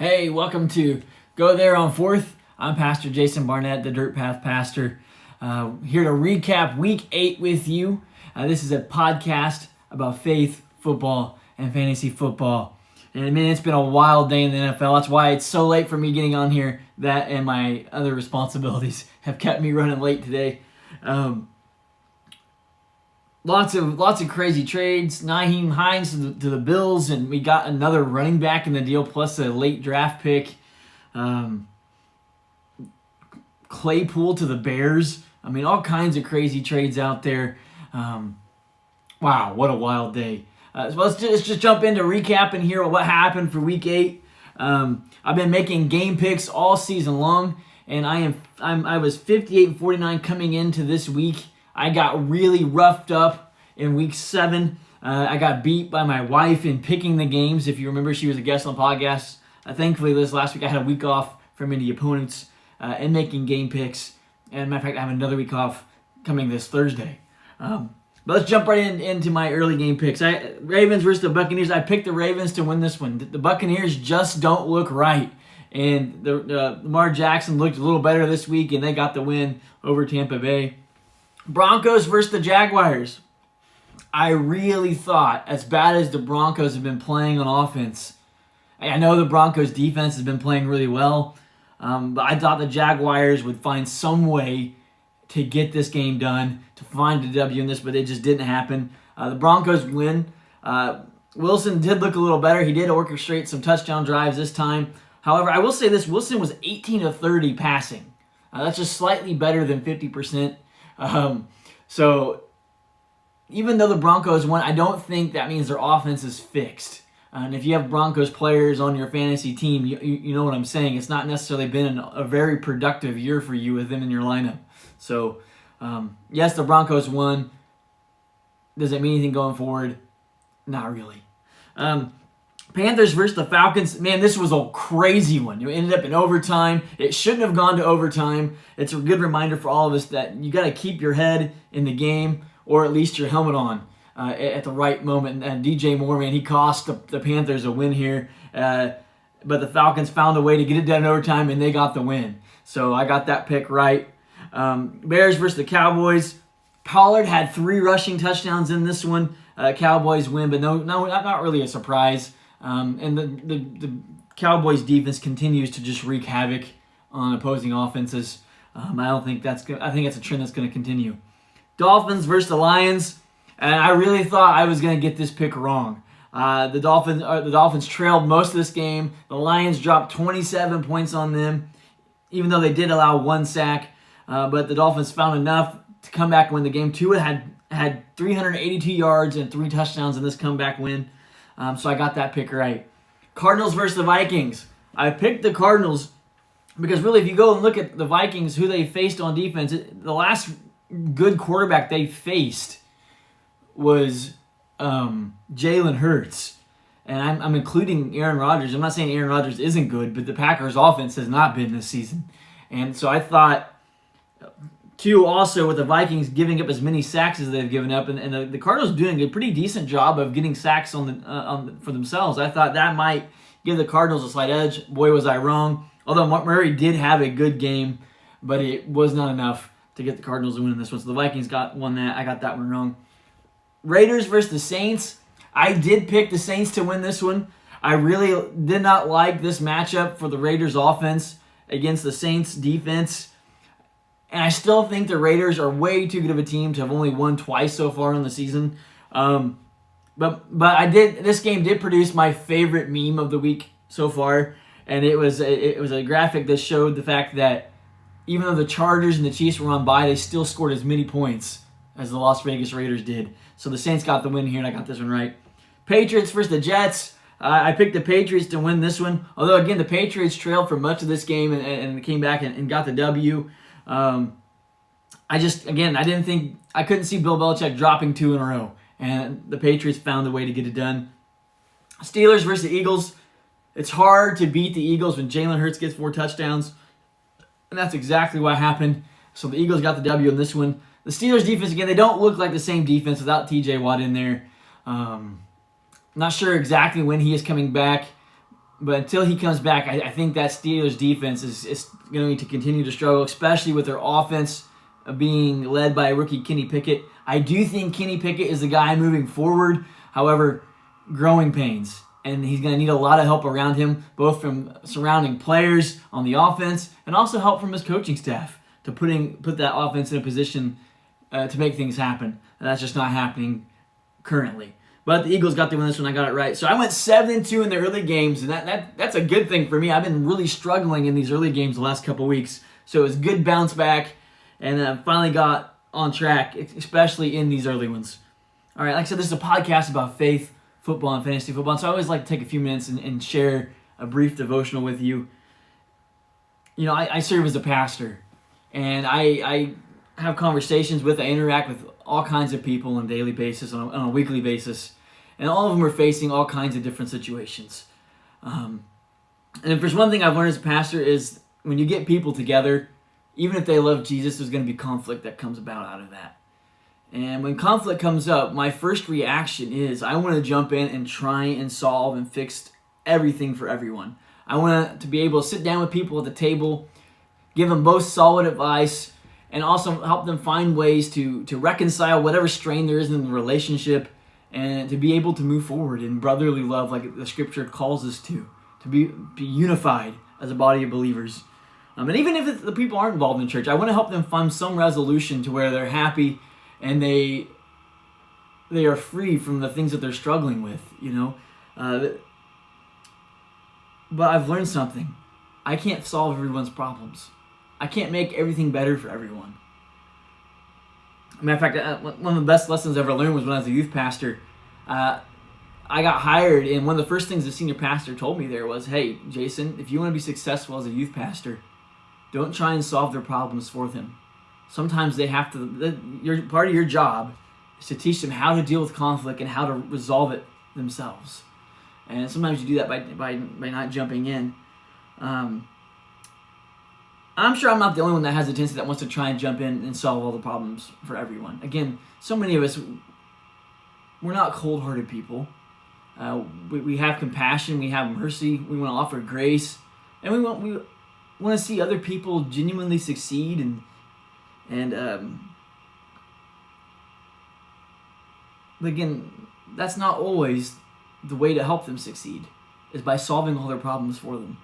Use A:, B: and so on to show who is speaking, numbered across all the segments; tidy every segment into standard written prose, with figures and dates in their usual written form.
A: Hey, welcome to Go There on 4th. I'm Pastor Jason Barnett, the Dirt Path Pastor, here to recap Week 8 with you. This is a podcast about faith, football, and fantasy football. And man, it's been a wild day in the NFL. That's why it's so late for me getting on here. That and my other responsibilities have kept me running late today. Lots of crazy trades. Nyheim Hines to the Bills, and we got another running back in the deal, plus a late draft pick. Claypool to the Bears. I mean, all kinds of crazy trades out there. Wow, what a wild day. So let's just jump into recapping here what happened for Week 8. I've been making game picks all season long, and I was 58-49 coming into this week. I got really roughed up in Week 7. I got beat by my wife in picking the games. If you remember, she was a guest on the podcast. Thankfully, this last week I had a week off from any opponents and making game picks. And matter of fact, I have another week off coming this Thursday. But let's jump right into my early game picks. Ravens versus the Buccaneers. I picked the Ravens to win this one. The Buccaneers just don't look right. And Lamar Jackson looked a little better this week, and they got the win over Tampa Bay. Broncos versus the Jaguars. I really thought, as bad as the Broncos have been playing on offense, I know the Broncos defense has been playing really well, but I thought the Jaguars would find some way to get this game done, to find a W in this, but it just didn't happen. The Broncos win. Wilson did look a little better. He did orchestrate some touchdown drives this time. However, I will say this, Wilson was 18 of 30 passing. That's just slightly better than 50%. So even though the Broncos won, I don't think that means their offense is fixed. And if you have Broncos players on your fantasy team, you know what I'm saying. It's not necessarily been a very productive year for you with them in your lineup. So, yes, the Broncos won. Does it mean anything going forward? Not really. Panthers versus the Falcons. Man, this was a crazy one. It ended up in overtime. It shouldn't have gone to overtime. It's a good reminder for all of us that you got to keep your head in the game, or at least your helmet on at the right moment. And DJ Moore, man, he cost the Panthers a win here. But the Falcons found a way to get it done in overtime, and they got the win. So I got that pick right. Bears versus the Cowboys. Pollard had 3 rushing touchdowns in this one. Cowboys win, but no, not really a surprise. And the Cowboys defense continues to just wreak havoc on opposing offenses. I don't think that's good. I think it's a trend that's going to continue. Dolphins versus the Lions, and I really thought I was going to get this pick wrong. The Dolphins trailed most of this game. The Lions dropped 27 points on them, even though they did allow 1 sack. But the Dolphins found enough to come back and win the game. Tua had 382 yards and 3 touchdowns in this comeback win. So I got that pick right. Cardinals versus the Vikings. I picked the Cardinals because really, if you go and look at the Vikings, who they faced on defense, the last good quarterback they faced was Jalen Hurts. And I'm including Aaron Rodgers. I'm not saying Aaron Rodgers isn't good, but the Packers' offense has not been this season. And so I thought, too, also with the Vikings giving up as many sacks as they've given up, and the Cardinals doing a pretty decent job of getting sacks for themselves. I thought that might give the Cardinals a slight edge. Boy, was I wrong. Although Mark Murray did have a good game, but it was not enough to get the Cardinals to win in this one. So the Vikings won that. I got that one wrong. Raiders versus the Saints. I did pick the Saints to win this one. I really did not like this matchup for the Raiders offense against the Saints defense. And I still think the Raiders are way too good of a team to have only won twice so far in the season. But this game did produce my favorite meme of the week so far, and it was a graphic that showed the fact that even though the Chargers and the Chiefs were on bye, they still scored as many points as the Las Vegas Raiders did. So the Saints got the win here, and I got this one right. Patriots versus the Jets. I picked the Patriots to win this one. Although, again, the Patriots trailed for much of this game and came back and got the W. I couldn't see Bill Belichick dropping 2 in a row. And the Patriots found a way to get it done. Steelers versus the Eagles. It's hard to beat the Eagles when Jalen Hurts gets 4 touchdowns. And that's exactly what happened. So the Eagles got the W in this one. The Steelers defense, again, they don't look like the same defense without TJ Watt in there. Not sure exactly when he is coming back. But until he comes back, I think that Steelers defense is going to continue to struggle, especially with their offense being led by rookie Kenny Pickett. I do think Kenny Pickett is the guy moving forward. However, growing pains. And he's going to need a lot of help around him, both from surrounding players on the offense and also help from his coaching staff to put that offense in a position to make things happen. And that's just not happening currently. But the Eagles got to win this one. I got it right. So I went 7-2 in the early games, and that's a good thing for me. I've been really struggling in these early games the last couple of weeks. So it was a good bounce back, and I finally got on track, especially in these early ones. All right, like I said, this is a podcast about faith, football, and fantasy football. And so I always like to take a few minutes and share a brief devotional with you. You know, I serve as a pastor, and I have conversations I interact with all kinds of people on a daily basis, on a weekly basis. And all of them are facing all kinds of different situations. And if there's one thing I've learned as a pastor is when you get people together, even if they love Jesus, there's going to be conflict that comes about out of that. And when conflict comes up, my first reaction is I want to jump in and try and solve and fix everything for everyone. I want to be able to sit down with people at the table, give them both solid advice, and also help them find ways to reconcile whatever strain there is in the relationship, and to be able to move forward in brotherly love like the scripture calls us to be unified as a body of believers. And even if the people aren't involved in church, I want to help them find some resolution to where they're happy and they are free from the things that they're struggling with, you know. But I've learned something. I can't solve everyone's problems. I can't make everything better for everyone. Matter of fact, one of the best lessons I ever learned was when I was a youth pastor. I got hired, and one of the first things the senior pastor told me there was, hey, Jason, if you want to be successful as a youth pastor, don't try and solve their problems for them. Sometimes they have to, part of your job is to teach them how to deal with conflict and how to resolve it themselves. And sometimes you do that by not jumping in. I'm sure I'm not the only one that has a tendency that wants to try and jump in and solve all the problems for everyone. Again, so many of us, we're not cold-hearted people. We have compassion, we have mercy, we want to offer grace, and we want to see other people genuinely succeed. But again, that's not always the way to help them succeed, is by solving all their problems for them.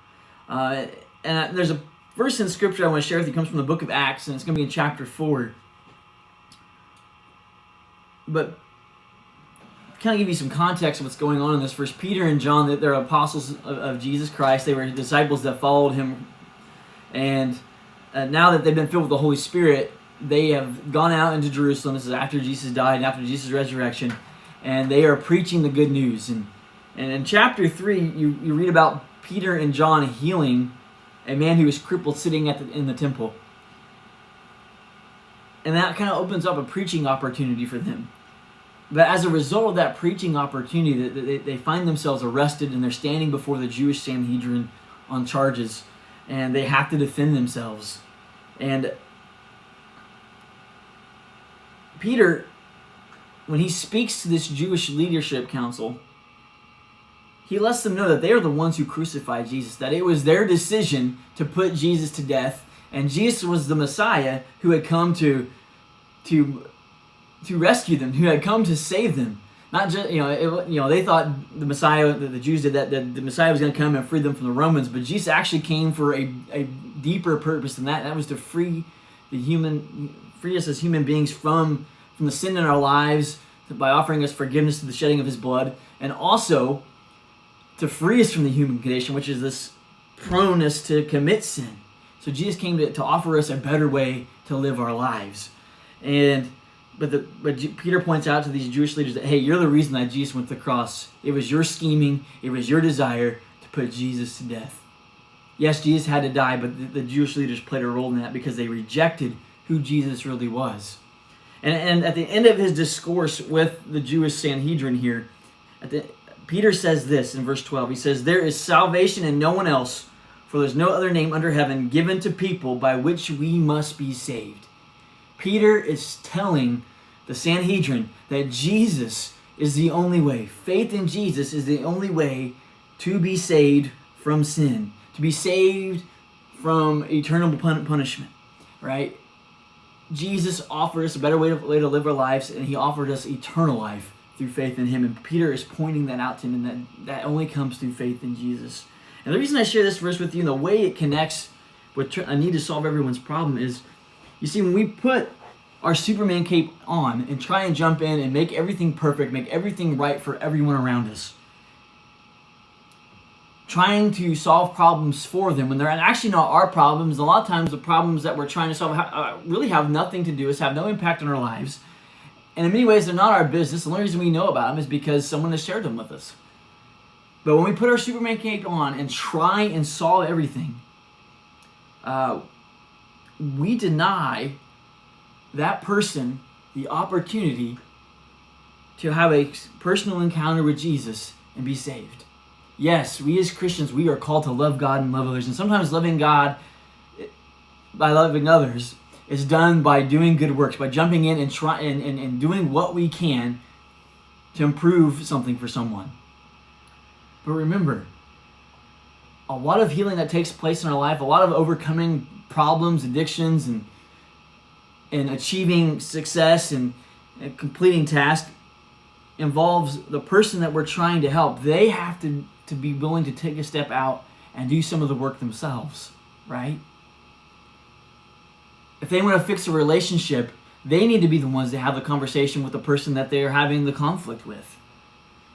A: And there's a verse in Scripture I want to share with you. It comes from the book of Acts, and it's going to be in chapter 4. But kind of give you some context of what's going on in this verse. Peter and John, they're apostles of Jesus Christ. They were disciples that followed him. And now that they've been filled with the Holy Spirit, they have gone out into Jerusalem. This is after Jesus died and after Jesus' resurrection. And they are preaching the good news. And in chapter 3, you read about Peter and John healing a man who was crippled sitting in the temple. And that kind of opens up a preaching opportunity for them. But as a result of that preaching opportunity, they find themselves arrested, and they're standing before the Jewish Sanhedrin on charges, and they have to defend themselves. And Peter, when he speaks to this Jewish leadership council, he lets them know that they are the ones who crucified Jesus, that it was their decision to put Jesus to death, and Jesus was the Messiah who had come to rescue them, who had come to save them. Not just, they thought the Messiah, the Jews did that the Messiah was going to come and free them from the Romans, but Jesus actually came for a deeper purpose than that. And that was to free us as human beings from the sin in our lives by offering us forgiveness through the shedding of his blood, and also to free us from the human condition, which is this proneness to commit sin. So Jesus came to offer us a better way to live our lives. But Peter points out to these Jewish leaders that, hey, you're the reason that Jesus went to the cross. It was your scheming, it was your desire to put Jesus to death. Yes, Jesus had to die, but the Jewish leaders played a role in that because they rejected who Jesus really was. And at the end of his discourse with the Jewish Sanhedrin here, Peter says this in verse 12. He says, there is salvation in no one else, for there's no other name under heaven given to people by which we must be saved. Peter is telling the Sanhedrin that Jesus is the only way. Faith in Jesus is the only way to be saved from sin, to be saved from eternal punishment, right? Jesus offered us a better way to live our lives, and he offered us eternal life through faith in him. And Peter is pointing that out to him, and that only comes through faith in Jesus. And the reason I share this verse with you, and the way it connects with a need to solve everyone's problem is, you see, when we put our Superman cape on and try and jump in and make everything perfect, make everything right for everyone around us, trying to solve problems for them when they're actually not our problems. A lot of times the problems that we're trying to solve really have nothing to do with us, have no impact on our lives. And in many ways, they're not our business. The only reason we know about them is because someone has shared them with us. But when we put our Superman cape on and try and solve everything, we deny that person the opportunity to have a personal encounter with Jesus and be saved. Yes, we as Christians, we are called to love God and love others. And sometimes loving God by loving others is done by doing good works, by jumping in and doing what we can to improve something for someone. But remember, a lot of healing that takes place in our life, a lot of overcoming problems, addictions, and achieving success and completing tasks involves the person that we're trying to help. They have to be willing to take a step out and do some of the work themselves, right? If they want to fix a relationship, they need to be the ones to have the conversation with the person that they're having the conflict with.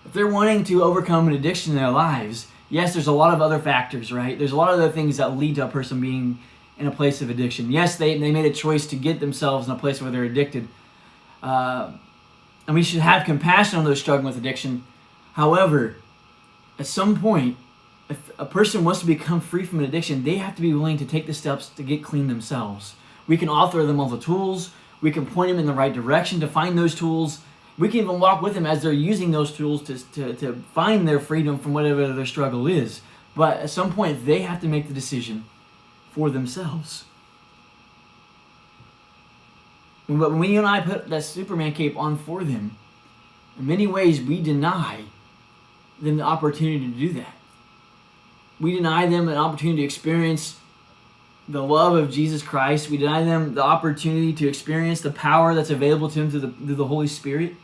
A: If they're wanting to overcome an addiction in their lives, yes, there's a lot of other factors, right? There's a lot of other things that lead to a person being in a place of addiction. Yes, they made a choice to get themselves in a place where they're addicted. And we should have compassion on those struggling with addiction. However, at some point, if a person wants to become free from an addiction, they have to be willing to take the steps to get clean themselves. We can offer them all the tools. We can point them in the right direction to find those tools. We can even walk with them as they're using those tools to find their freedom from whatever their struggle is. But at some point, they have to make the decision for themselves. But when you and I put that Superman cape on for them, in many ways we deny them the opportunity to do that. We deny them an opportunity to experience the love of Jesus Christ. We deny them the opportunity to experience the power that's available to them through the Holy Spirit.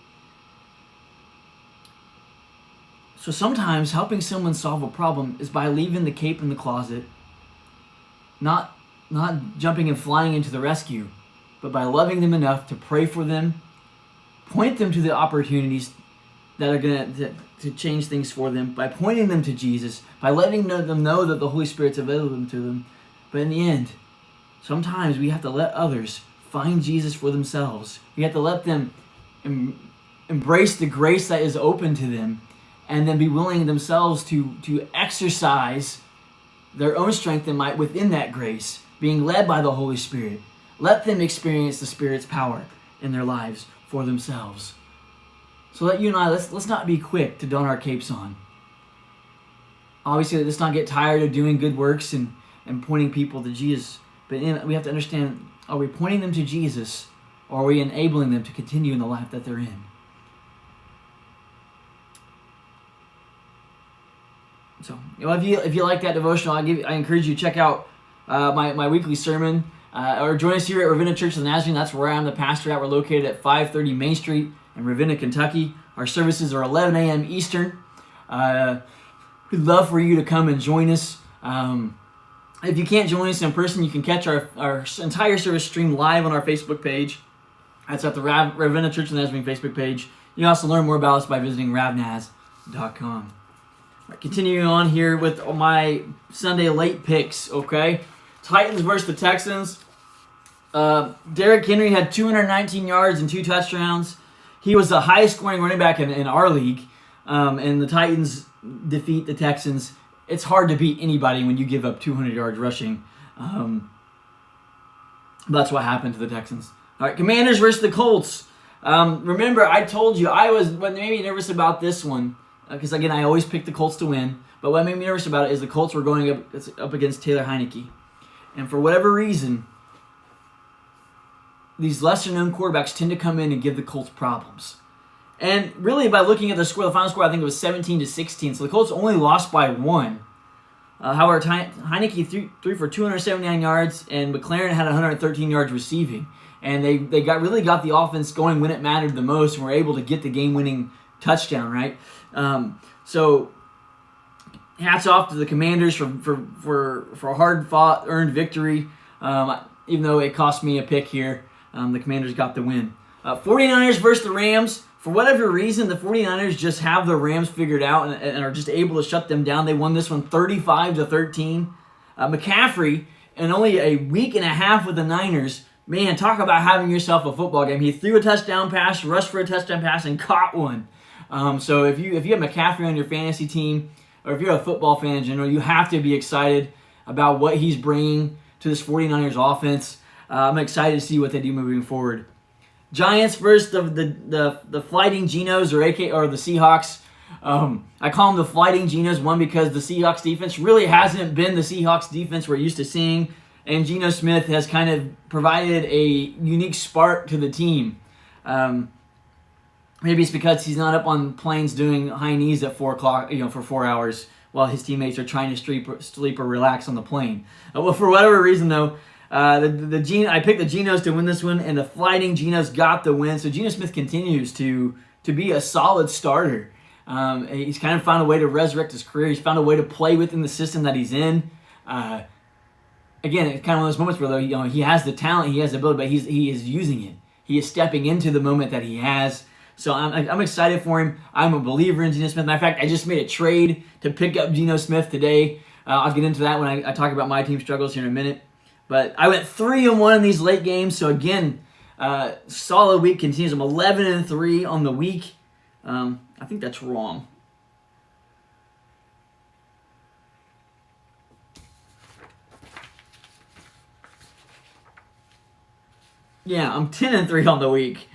A: So sometimes helping someone solve a problem is by leaving the cape in the closet, not jumping and flying into the rescue, but by loving them enough to pray for them, point them to the opportunities that are going to change things for them, by pointing them to Jesus, by letting them know that the Holy Spirit's available to them. But in the end, sometimes we have to let others find Jesus for themselves. We have to let them embrace the grace that is open to them, and then be willing themselves to exercise their own strength and might within that grace, being led by the Holy Spirit. Let them experience the Spirit's power in their lives for themselves. So that you and I, let's not be quick to don our capes on. Obviously, let's not get tired of doing good works and pointing people to Jesus. But we have to understand, are we pointing them to Jesus, or are we enabling them to continue in the life that they're in? So, if you like that devotional, I encourage you to check out my weekly sermon, or join us here at Ravenna Church of the Nazarene. That's where I'm the pastor at. We're located at 530 Main Street in Ravenna, Kentucky. Our services are 11 a.m. Eastern. We'd love for you to come and join us. If you can't join us in person, you can catch our entire service streamed live on our Facebook page. That's at the Ravenna Church of the Nazarene Facebook page. You can also learn more about us by visiting ravnaz.com. Right, continuing on here with my Sunday late picks, okay? Titans versus the Texans. Derrick Henry had 219 yards and 2 touchdowns. He was the highest scoring running back in our league. And the Titans defeat the Texans. It's hard to beat anybody when you give up 200 yards rushing. That's what happened to the Texans. All right, Commanders versus the Colts. Remember, I told you I was maybe nervous about this one. Because, again, I always pick the Colts to win. But what made me nervous about it is the Colts were going up against Taylor Heineke. And for whatever reason, these lesser-known quarterbacks tend to come in and give the Colts problems. And really, by looking at the score, the final score, I think it was 17-16. So the Colts only lost by 1. However, Heineke threw for 279 yards, and McLaren had 113 yards receiving. And they really got the offense going when it mattered the most, and were able to get the game-winning touchdown, right? So hats off to the Commanders for a hard-fought, earned victory. Even though it cost me a pick here, the Commanders got the win. 49ers versus the Rams. For whatever reason, the 49ers just have the Rams figured out and are just able to shut them down. They won this one 35-13. McCaffrey, in only a week and a half with the Niners, man, talk about having yourself a football game. He threw a touchdown pass, rushed for a touchdown pass, and caught one. So if you have McCaffrey on your fantasy team, or if you're a football fan in general, you have to be excited about what he's bringing to this 49ers offense. I'm excited to see what they do moving forward. Giants versus the Fighting Genos or the Seahawks. I call them the Fighting Genos, one because the Seahawks defense really hasn't been the Seahawks defense we're used to seeing, and Geno Smith has kind of provided a unique spark to the team. Maybe it's because he's not up on planes doing high knees at 4 o'clock, for 4 hours while his teammates are trying to sleep or relax on the plane. Well, for whatever reason, though, I picked the Genos to win this one, and the Fighting Genos got the win. So Geno Smith continues to be a solid starter. He's kind of found a way to resurrect his career. He's found a way to play within the system that he's in. Again, it's kind of one of those moments where he has the talent, he has the ability, but he is using it. He is stepping into the moment that he has. So I'm excited for him. I'm a believer in Geno Smith. Matter of fact, I just made a trade to pick up Geno Smith today. I'll get into that when I talk about my team struggles here in a minute. But I went 3-1 in these late games. So again, solid week continues. I'm 11-3 on the week. I think that's wrong. Yeah, I'm 10-3 on the week.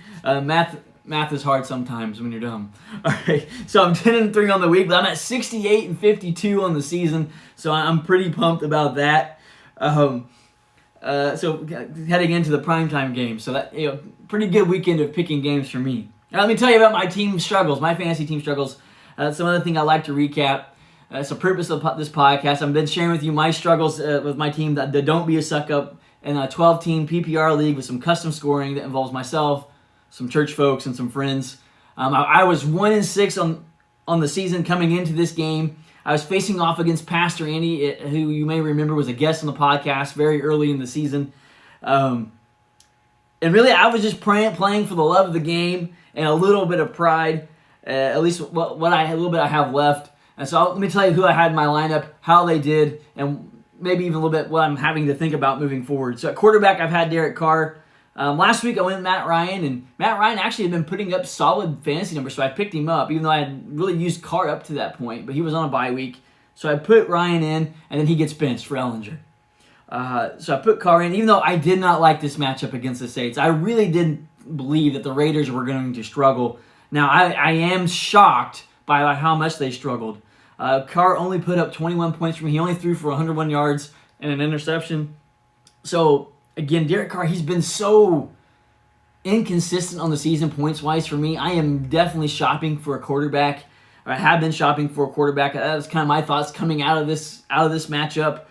A: Math is hard sometimes when you're dumb. All right, so I'm 10-3 on the week, but I'm at 68-52 on the season, so I'm pretty pumped about that. So heading into the primetime game, so that pretty good weekend of picking games for me. Now let me tell you about my team struggles, my fantasy team struggles. Some other thing I like to recap. It's the purpose of this podcast. I've been sharing with you my struggles with my team that don't be a suck up in a 12-team PPR league with some custom scoring that involves myself, some church folks, and some friends. I was 1-6 on the season coming into this game. I was facing off against Pastor Andy, who you may remember was a guest on the podcast very early in the season. And really, I was just playing for the love of the game and a little bit of pride, at least a little bit I have left. And so let me tell you who I had in my lineup, how they did, and maybe even a little bit what I'm having to think about moving forward. So at quarterback, I've had Derek Carr. Last week I went with Matt Ryan, and Matt Ryan actually had been putting up solid fantasy numbers, so I picked him up, even though I had really used Carr up to that point, but he was on a bye week. So I put Ryan in, and then he gets benched for Ellinger. So I put Carr in, even though I did not like this matchup against the Saints. I really didn't believe that the Raiders were going to struggle. Now, I am shocked by how much they struggled. Carr only put up 21 points for me. He only threw for 101 yards and an interception. So, again, Derek Carr, he's been so inconsistent on the season points-wise for me. I am definitely shopping for a quarterback. Or I have been shopping for a quarterback. That was kind of my thoughts coming out of this matchup.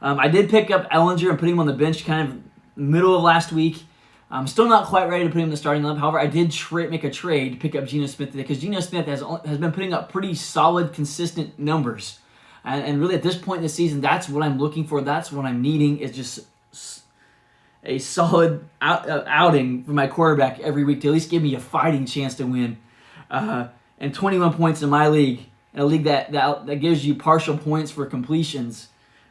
A: I did pick up Ellinger and put him on the bench kind of middle of last week. I'm still not quite ready to put him in the starting lineup. However, I did make a trade to pick up Geno Smith today because Geno Smith has been putting up pretty solid, consistent numbers. And really, at this point in the season, that's what I'm looking for. That's what I'm needing is just a solid outing for my quarterback every week to at least give me a fighting chance to win. And 21 points in my league, in a league that gives you partial points for completions,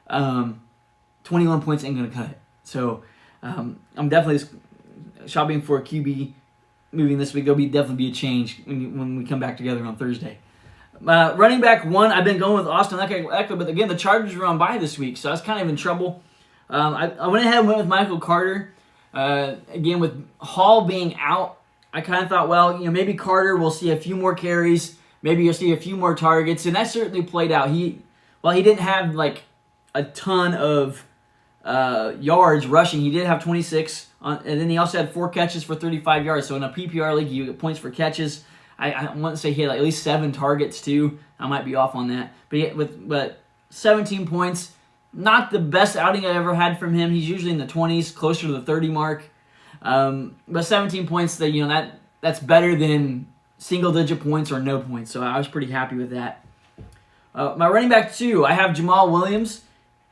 A: 21 points ain't going to cut it. So I'm definitely shopping for a QB moving this week. There'll definitely be a change when we come back together on Thursday. Running back one, I've been going with Austin Eckler, but again, the Chargers were on bye this week, so I was kind of in trouble. I went ahead and went with Michael Carter. Again, with Hall being out, I kind of thought, well, maybe Carter will see a few more carries, maybe you'll see a few more targets, and that certainly played out. He didn't have like a ton of yards rushing. He did have 26, and then he also had 4 catches for 35 yards. So in a PPR league, you get points for catches. I want to say he had like at least 7 targets too. I might be off on that, but 17 points. Not the best outing I ever had from him. He's usually in the 20s, closer to the 30 mark. But 17 points, that's better than single-digit points or no points. So I was pretty happy with that. My running back 2, I have Jamal Williams.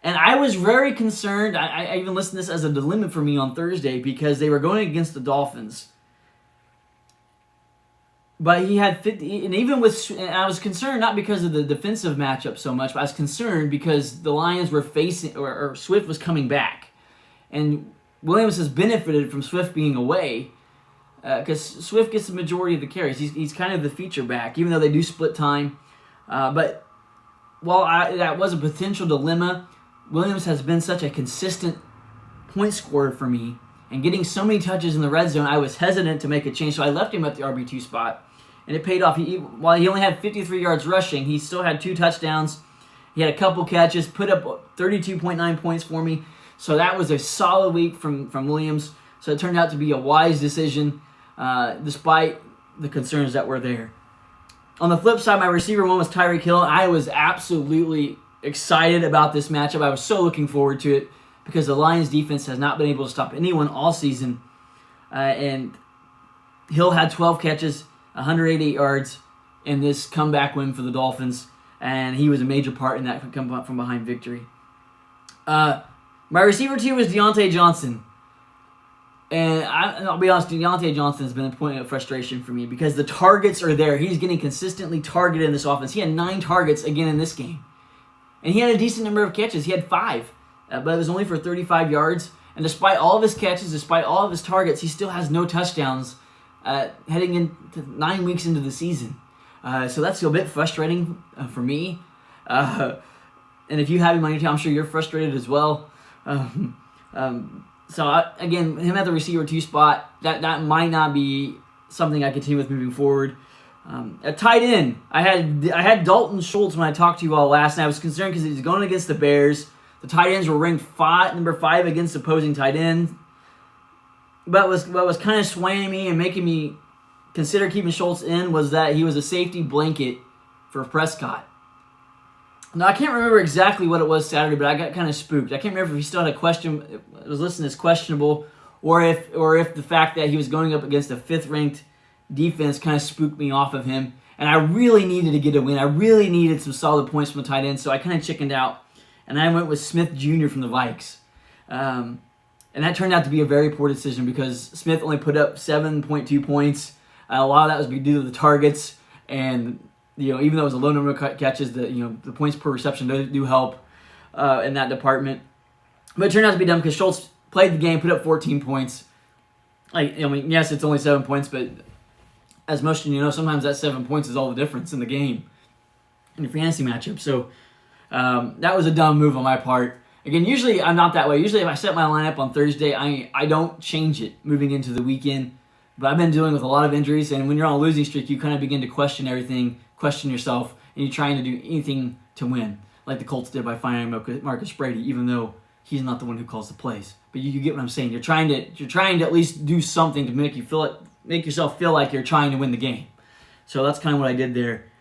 A: And I was very concerned. I even listed this as a dilemma for me on Thursday because they were going against the Dolphins. But he had 50, and even with, and I was concerned not because of the defensive matchup so much, but I was concerned because the Lions were facing, or Swift was coming back. And Williams has benefited from Swift being away because Swift gets the majority of the carries. He's kind of the feature back, even though they do split time. But while that was a potential dilemma, Williams has been such a consistent point scorer for me, and getting so many touches in the red zone, I was hesitant to make a change, so I left him at the RB2 spot, and it paid off. While he only had 53 yards rushing, he still had 2 touchdowns. He had a couple catches, put up 32.9 points for me, so that was a solid week from Williams. So it turned out to be a wise decision, despite the concerns that were there. On the flip side, my receiver 1 was Tyreek Hill. I was absolutely excited about this matchup. I was so looking forward to it because the Lions defense has not been able to stop anyone all season. And Hill had 12 catches, 188 yards in this comeback win for the Dolphins. And he was a major part in that come from behind victory. My receiver 2 was Deontay Johnson. And I'll be honest, Deontay Johnson has been a point of frustration for me because the targets are there. He's getting consistently targeted in this offense. He had 9 targets again in this game. And he had a decent number of catches. He had 5, but it was only for 35 yards. And despite all of his catches, despite all of his targets, he still has no touchdowns heading into 9 weeks into the season. So that's a bit frustrating for me. And if you have him on your team, I'm sure you're frustrated as well. Again, him at the receiver 2 spot, that might not be something I continue with moving forward. At tight end, I had Dalton Schultz when I talked to you all last night. I was concerned because he's going against the Bears. The tight ends were ranked number 5 against opposing tight ends. But what was kind of swaying me and making me consider keeping Schultz in was that he was a safety blanket for Prescott. Now, I can't remember exactly what it was Saturday, but I got kind of spooked. I can't remember if he still had a question, it was listed as questionable, or if the fact that he was going up against a 5th-ranked defense kind of spooked me off of him. And I really needed to get a win. I really needed some solid points from the tight end, so I kind of chickened out. And I went with Smith Jr. from the Vikes. And that turned out to be a very poor decision because Smith only put up 7.2 points. A lot of that was due to the targets. And even though it was a low number of catches, the points per reception do help in that department. But it turned out to be dumb because Schultz played the game, put up 14 points. Yes, it's only 7 points, but as most of you know, sometimes that 7 points is all the difference in the game, in your fantasy matchup. So that was a dumb move on my part. Again, usually I'm not that way. Usually if I set my lineup on Thursday, I don't change it moving into the weekend. But I've been dealing with a lot of injuries, and when you're on a losing streak, you kind of begin to question everything, question yourself, and you're trying to do anything to win, like the Colts did by firing Marcus Brady, even though he's not the one who calls the plays. But you get what I'm saying. You're trying to at least do something to make yourself feel like you're trying to win the game. So that's kind of what I did there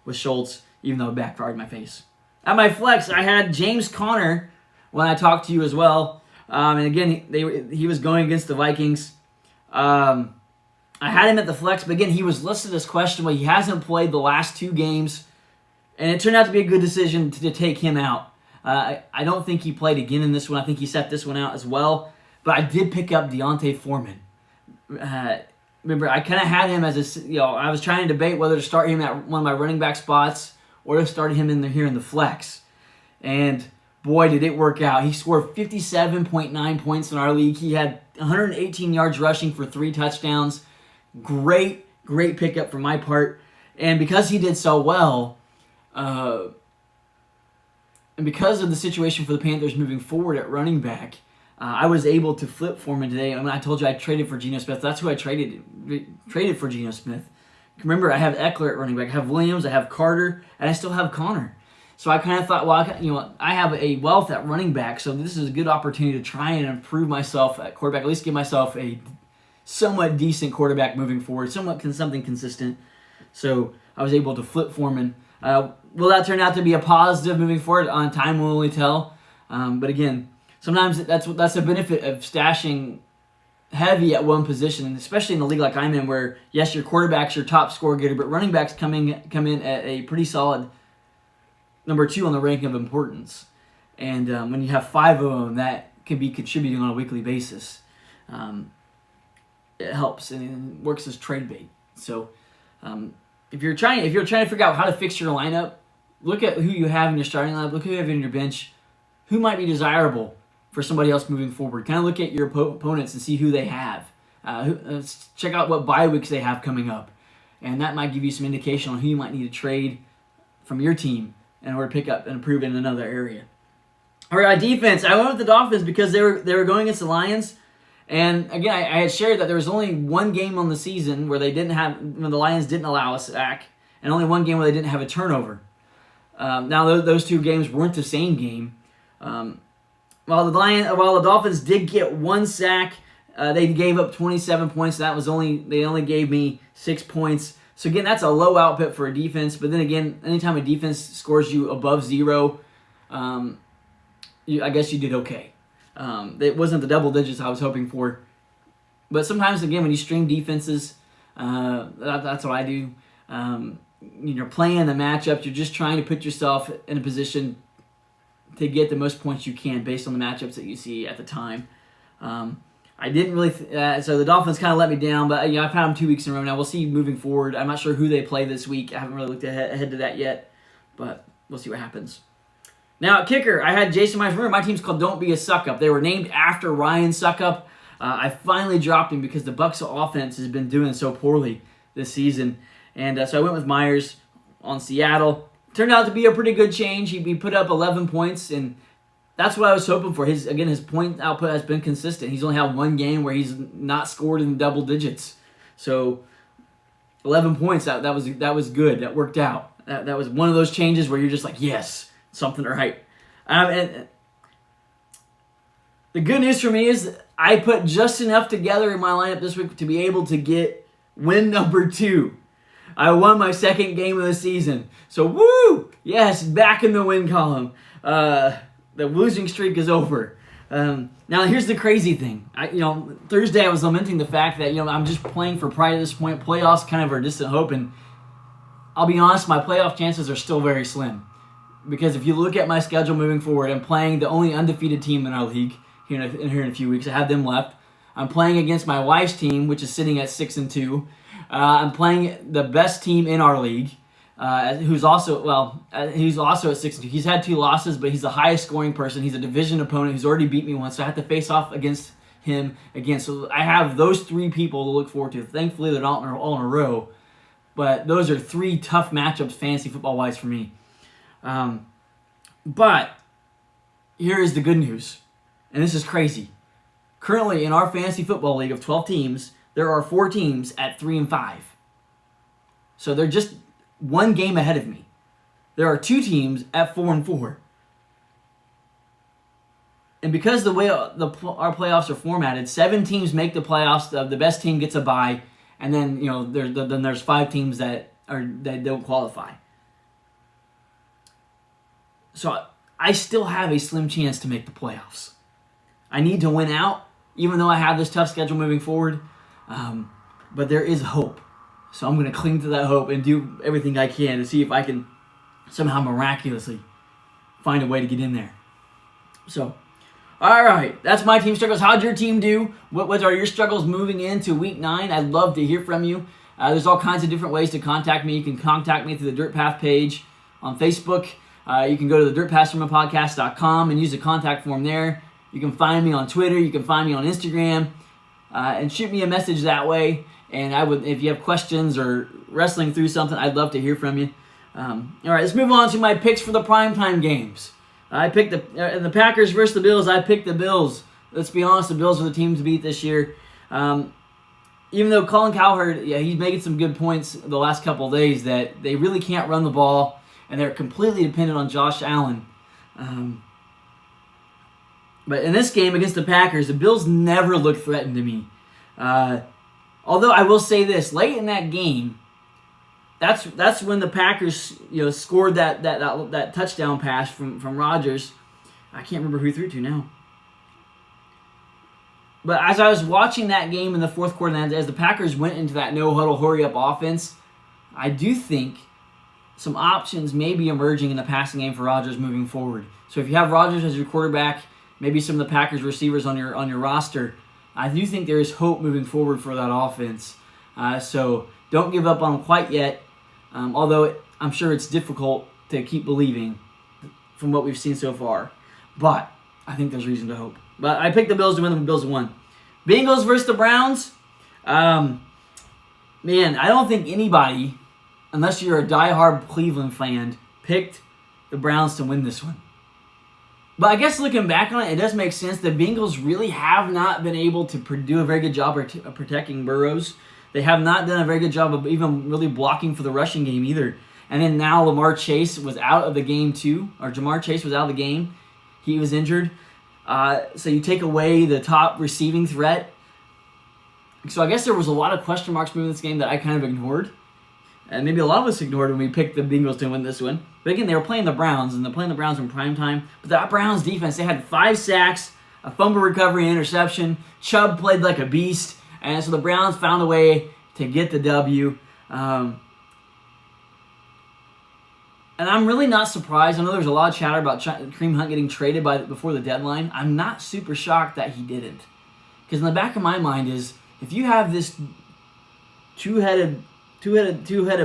A: with Schultz, even though it backfired in my face. At my flex, I had James Conner when I talked to you as well. And again, he was going against the Vikings. I had him at the flex, but again, he was listed as questionable. He hasn't played the last 2 games, and it turned out to be a good decision to take him out. I don't think he played again in this one. I think he set this one out as well. But I did pick up Deontay Foreman. Remember, I kind of had him as I was trying to debate whether to start him at one of my running back spots or to start him here in the flex. And boy, did it work out. He scored 57.9 points in our league. He had 118 yards rushing for 3 touchdowns. Great pickup from my part. And because he did so well, and because of the situation for the Panthers moving forward at running back, I was able to flip Foreman today. I told you I traded for Geno Smith. That's who I traded for Geno Smith. Remember, I have Eckler at running back. I have Williams, I have Carter, and I still have Connor. So I kind of thought, I have a wealth at running back, so this is a good opportunity to try and improve myself at quarterback, at least give myself a somewhat decent quarterback moving forward, something consistent. So I was able to flip Foreman Will that turn out to be a positive moving forward? On time will only tell. But again, sometimes that's a benefit of stashing heavy at one position, and especially in the league like I'm in, where yes, your quarterback's your top score getter, but running backs come in at a pretty solid number 2 on the ranking of importance. And when you have 5 of them, that can be contributing on a weekly basis. It helps and it works as trade bait. So if you're trying to figure out how to fix your lineup, look at who you have in your starting lineup. Look who you have in your bench. Who might be desirable for somebody else moving forward? Kind of look at your opponents and see who they have. Check out what bye weeks they have coming up, and that might give you some indication on who you might need to trade from your team in order to pick up and improve in another area. All right, defense. I went with the Dolphins because they were going against the Lions. And again, I had shared that there was only one game on the season where when the Lions didn't allow a sack, and only one game where they didn't have a turnover. Now those 2 games weren't the same game. While the Dolphins did get 1 sack, they gave up 27 points. They only gave me 6 points. So again, that's a low output for a defense. But then again, anytime a defense scores you above 0, I guess you did okay. It wasn't the double digits I was hoping for. But sometimes, again, when you stream defenses, that's what I do. You're playing the matchups. You're just trying to put yourself in a position to get the most points you can based on the matchups that you see at the time. I didn't really... so the Dolphins kind of let me down, but I've had them 2 weeks in a row now. We'll see moving forward. I'm not sure who they play this week. I haven't really looked ahead to that yet, but we'll see what happens. Now, at kicker, I had Jason Myers. Remember, my team's called Don't Be a Suck-Up. They were named after Ryan Suckup. I finally dropped him because the Bucs' offense has been doing so poorly this season. And so I went with Myers on Seattle. Turned out to be a pretty good change. He put up 11 points, and that's what I was hoping for. His point output has been consistent. He's only had 1 game where he's not scored in double digits. So 11 points, that was good. That worked out. That was one of those changes where you're just like, yes, something right. And the good news for me is I put just enough together in my lineup this week to be able to get win number 2. I won my 2nd game of the season. So, woo! Yes, back in the win column. The losing streak is over. Now, here's the crazy thing. Thursday I was lamenting the fact that, I'm just playing for pride at this point. Playoffs kind of are a distant hope, and I'll be honest, my playoff chances are still very slim. Because if you look at my schedule moving forward, I'm playing the only undefeated team in our league here in a few weeks. I have them left. I'm playing against my wife's team, which is sitting at 6-2. I'm playing the best team in our league, who's also at 6-2. He's had 2 losses, but he's the highest scoring person. He's a division opponent who's already beat me once, so I have to face off against him again. So I have those 3 people to look forward to. Thankfully, they're not all in a row, but those are 3 tough matchups fantasy football-wise for me. But here is the good news, and this is crazy. Currently, in our fantasy football league of 12 teams, there are 4 teams at 3-5. So they're just 1 game ahead of me. There are 2 teams at 4-4. And because the way our playoffs are formatted, 7 teams make the playoffs. The best team gets a bye, and then there's 5 teams that don't qualify. So I still have a slim chance to make the playoffs. I need to win out, even though I have this tough schedule moving forward. But there is hope. So I'm going to cling to that hope and do everything I can to see if I can somehow miraculously find a way to get in there. So, all right. That's my team struggles. How'd your team do? What are your struggles moving into Week 9? I'd love to hear from you. There's all kinds of different ways to contact me. You can contact me through the Dirt Path page on Facebook. You can go to the dirtpathsermonpodcast.com and use the contact form there. You can find me on Twitter. You can find me on Instagram. And shoot me a message that way. And if you have questions or wrestling through something, I'd love to hear from you. All right, let's move on to my picks for the primetime games. I picked the Packers versus the Bills. I picked the Bills. Let's be honest, the Bills are the team to beat this year. Even though Colin Cowherd, he's making some good points the last couple of days that they really can't run the ball, and they're completely dependent on Josh Allen. But in this game against the Packers, the Bills never looked threatened to me. Although I will say this, late in that game, that's when the Packers scored that touchdown pass from Rodgers. I can't remember who he threw to now. But as I was watching that game in the fourth quarter, and as the Packers went into that no-huddle, hurry-up offense, I do think some options may be emerging in the passing game for Rodgers moving forward. So if you have Rodgers as your quarterback, maybe some of the Packers receivers on your roster, I do think there is hope moving forward for that offense. So don't give up on them quite yet, although I'm sure it's difficult to keep believing from what we've seen so far. But I think there's reason to hope. But I picked the Bills to win. The Bills won. Bengals versus the Browns. Man, I don't think anybody, unless you're a diehard Cleveland fan, picked the Browns to win this one. But I guess looking back on it, it does make sense. The Bengals really have not been able to do a very good job of protecting Burrows. They have not done a very good job of even really blocking for the rushing game either. And then now Jamar Chase was out of the game. He was injured. So you take away the top receiving threat. So I guess there was a lot of question marks moving this game that I kind of ignored. And maybe a lot of us ignored when we picked the Bengals to win this one. But again, they were playing the Browns, and they're playing the Browns in prime time. But that Browns defense, they had 5 sacks, a fumble recovery, and interception. Chubb played like a beast. And so the Browns found a way to get the W. And I'm really not surprised. I know there's a lot of chatter about Kareem Hunt getting traded before the deadline. I'm not super shocked that he didn't. Because in the back of my mind is, if you have this two-headed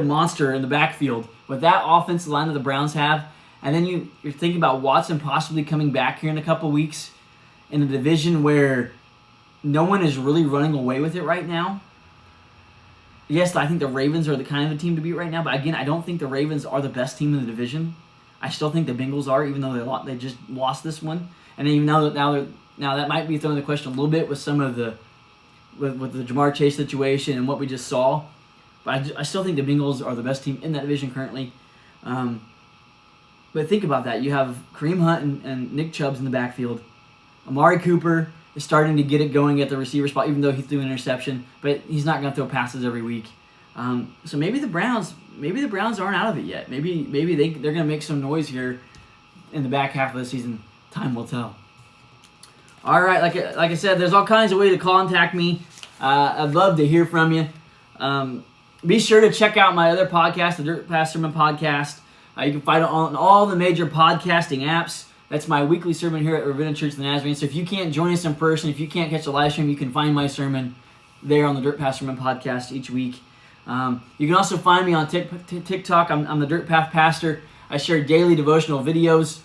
A: monster in the backfield with that offensive line that the Browns have, and then you're thinking about Watson possibly coming back here in a couple weeks in a division where no one is really running away with it right now. Yes, I think the Ravens are the kind of a team to beat right now, but again, I don't think the Ravens are the best team in the division. I still think the Bengals are, even though they just lost this one. And even now that might be throwing the question a little bit with some of with the Jamar Chase situation and what we just saw. But I still think the Bengals are the best team in that division currently. But think about that. You have Kareem Hunt and Nick Chubb's in the backfield. Amari Cooper is starting to get it going at the receiver spot, even though he threw an interception. But he's not going to throw passes every week. So maybe the Browns aren't out of it yet. Maybe they're going to make some noise here in the back half of the season. Time will tell. All right, like I said, there's all kinds of ways to contact me. I'd love to hear from you. Be sure to check out my other podcast, the Dirt Pass Sermon Podcast. You can find it on all the major podcasting apps. That's my weekly sermon here at Ravenna Church of the Nazarene. So if you can't join us in person, if you can't catch the live stream, you can find my sermon there on the Dirt Path Sermon Podcast each week. You can also find me on TikTok. I'm the Dirt Path Pastor. I share daily devotional videos.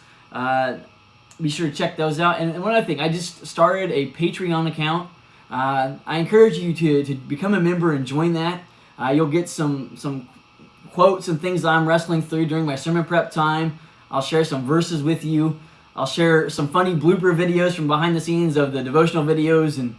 A: Be sure to check those out. And one other thing, I just started a Patreon account. I encourage you to become a member and join that. You'll get some quotes and things that I'm wrestling through during my sermon prep time. I'll share some verses with you. I'll share some funny blooper videos from behind the scenes of the devotional videos. And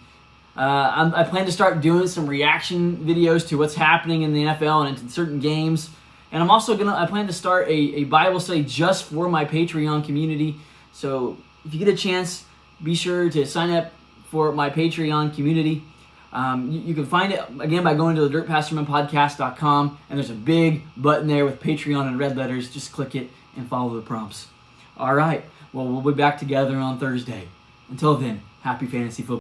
A: I plan to start doing some reaction videos to what's happening in the NFL and in certain games. And I plan to start a Bible study just for my Patreon community. So if you get a chance, be sure to sign up for my Patreon community. You can find it, again, by going to the dirtpastormanpodcast.com, and there's a big button there with Patreon in red letters. Just click it and follow the prompts. All right, well, we'll be back together on Thursday. Until then, happy fantasy football.